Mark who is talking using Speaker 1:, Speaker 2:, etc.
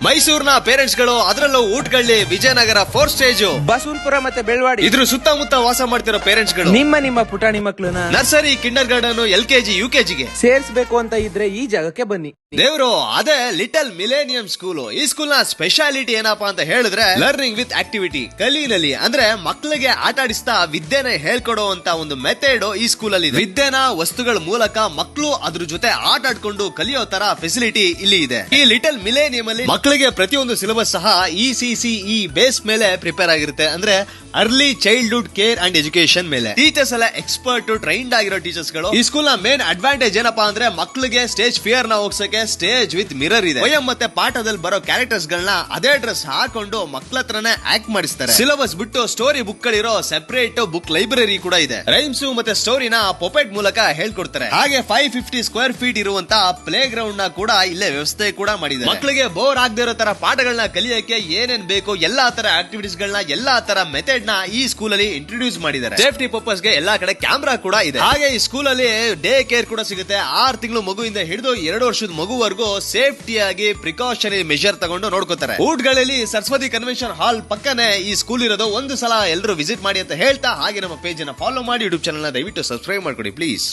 Speaker 1: ಮೈಸೂರಿನ ಪೇರೆಂಟ್ಸ್ ಗಳು ಅದರಲ್ಲೂ ಊಟಗಳ್ಳಿ, ವಿಜಯನಗರ 4th ಸ್ಟೇಜ್,
Speaker 2: ಬಸವನಪುರ ಮತ್ತೆ ಬೆಳವಾಡಿ
Speaker 1: ಇದ್ರ ಸುತ್ತಮುತ್ತ ವಾಸ ಮಾಡ್ತಿರೋ ಪೇರೆಂಟ್ಸ್ ಗಳು
Speaker 2: ನಿಮ್ಮ ಪುಟಾಣಿ ಮಕ್ಕಳನ್ನ
Speaker 1: nursery, Kinder garden, LKG, UKG
Speaker 2: ಸೇರ್ಸ್ಬೇಕು ಅಂತ ಇದ್ರೆ ಈ ಜಾಗಕ್ಕೆ ಬನ್ನಿ.
Speaker 1: ದೇವ್ರು ಅದೇ ಲಿಟಲ್ ಮಿಲೇನಿಯಂ ಸ್ಕೂಲ್. ಈ ಸ್ಕೂಲ್ ನ ಸ್ಪೆಷಾಲಿಟಿ ಏನಪ್ಪಾ ಅಂತ ಹೇಳಿದ್ರೆ ಲರ್ನಿಂಗ್ ವಿತ್ ಆಕ್ಟಿವಿಟಿ, ಕಲೀಲಲಿ ಅಂದ್ರೆ ಮಕ್ಕಳಿಗೆ ಆಟ ಆಡಿಸ್ತಾ ವಿದ್ಯೆನ ಹೇಳ್ಕೊಡುವಂತ ಒಂದು ಮೆಥಡ್ ಈ ಸ್ಕೂಲ್ ಅಲ್ಲಿ ಇದೆ. ವಿದ್ಯೆನ ವಸ್ತುಗಳ ಮೂಲಕ ಮಕ್ಕಳು ಅದ್ರ ಜೊತೆ ಆಟ ಆಡ್ಕೊಂಡು ಕಲಿಯೋ ತರ ಫೆಸಿಲಿಟಿ ಇಲ್ಲಿ ಇದೆ. ಈ ಲಿಟಲ್ ಮಿಲೇನಿಯಂ ಅಲ್ಲಿ ಮಕ್ಕಳಿಗೆ ಪ್ರತಿಯೊಂದು ಸಿಲೆಬಸ್ ಸಹ ECCE ಬೇಸ್ ಮೇಲೆ ಪ್ರಿಪೇರ್ ಆಗಿರುತ್ತೆ. ಅಂದ್ರೆ early childhood care and education ಮೇಲೆ. ಟೀಚರ್ಸ್ ಎಲ್ಲ ಎಕ್ಸ್ಪರ್ಟ್ ಟ್ರೈನ್ಡ್ ಆಗಿರೋ ಟೀಚರ್ಸ್ ಗಳು. ಈ ಸ್ಕೂಲ್ ನ ಮೇನ್ ಅಡ್ವಾಂಟೇಜ್ ಏನಪ್ಪಾ ಅಂದ್ರೆ ಮಕ್ಕಳಿಗೆ ಸ್ಟೇಜ್ ಫಿಯರ್ ನ ಹೋಗ್ಸಕ್ಕೆ ಸ್ಟೇಜ್ ವಿತ್ ಮಿರರ್ ಇದೆ. ಪೋಯಂ ಮತ್ತೆ ಪಾಠದಲ್ಲಿ ಬರೋ ಕ್ಯಾರೆಕ್ಟರ್ಸ್ ಗಳನ್ನ ಅದೇ ಡ್ರೆಸ್ ಹಾಕೊಂಡು ಮಕ್ಕಳ ಹತ್ರನೇ ಆಕ್ಟ್ ಮಾಡಿಸ್ತಾರೆ. ಸಿಲೆಬಸ್ ಬಿಟ್ಟು ಸ್ಟೋರಿ ಬುಕ್ ಗಳಿರೋ ಸೆಪರೇಟ್ ಬುಕ್ ಲೈಬ್ರರಿ ಕೂಡ ಇದೆ. ರೈಮ್ಸ್ ಮತ್ತೆ ಸ್ಟೋರಿನ ಪೊಪೆಟ್ ಮೂಲಕ ಹೇಳ್ಕೊಡ್ತಾರೆ. ಹಾಗೆ 550 ಸ್ಕ್ವೇರ್ ಫೀಟ್ ಇರುವಂತ ಪ್ಲೇ ಗ್ರೌಂಡ್ ನ ಕೂಡ ಇಲ್ಲೇ ವ್ಯವಸ್ಥೆ ಕೂಡ ಮಾಡಿದೆ. ಮಕ್ಕಳಿಗೆ ಬೋರ್ ಆಗದೆ ಇರೋ ತರ ಪಾಠಗಳನ್ನ ಕಲಿಯಕ್ಕೆ ಏನೇನ್ ಬೇಕು ಎಲ್ಲಾ ತರ ಆಕ್ಟಿವಿಟೀಸ್ ಗಳನ್ನ, ಎಲ್ಲಾ ತರ ಮೆಥಡ್ ನ ಈ ಸ್ಕೂಲ್ ಅಲ್ಲಿ ಇಂಟ್ರೊಡ್ಯೂಸ್ ಮಾಡಿದ್ದಾರೆ. ಸೇಫ್ಟಿ ಪರ್ಪಸ್ ಗೆ ಎಲ್ಲಾ ಕಡೆ ಕ್ಯಾಮ್ರಾ ಕೂಡ ಇದೆ. ಹಾಗೆ ಈ ಸ್ಕೂಲ್ ಅಲ್ಲಿ ಡೇ ಕೇರ್ ಕೂಡ ಸಿಗುತ್ತೆ. 6 ತಿಂಗಳು ಮಗುವಿಂದ ಹಿಡಿದು 2 ವರ್ಷದ ಮಗುವರೆಗೂ ಸೇಫ್ಟಿಯಾಗಿ ಪ್ರಿಕಾಷನರಿ ಮೆಷರ್ ತಗೊಂಡು ನೋಡ್ಕೋತಾರೆ. ಊಟಗಳಲ್ಲಿ ಸರಸ್ವತಿ ಕನ್ವೆನ್ಷನ್ ಹಾಲ್ ಪಕ್ಕನೆ ಈ ಸ್ಕೂಲ್ ಇರೋದು. ಒಂದು ಸಲ ಎಲ್ಲರೂ ವಿಸಿಟ್ ಮಾಡಿ ಅಂತ ಹೇಳ್ತಾ, ಹಾಗೆ ನಮ್ಮ ಪೇಜ್ ನ ಫಾಲೋ ಮಾಡಿ, ಯೂಟ್ಯೂಬ್ ಚಾನಲ್ ನ ದಯವಿಟ್ಟು ಸಬ್ಸ್ಕ್ರೈಬ್ ಮಾಡ್ಕೊಡಿ ಪ್ಲೀಸ್.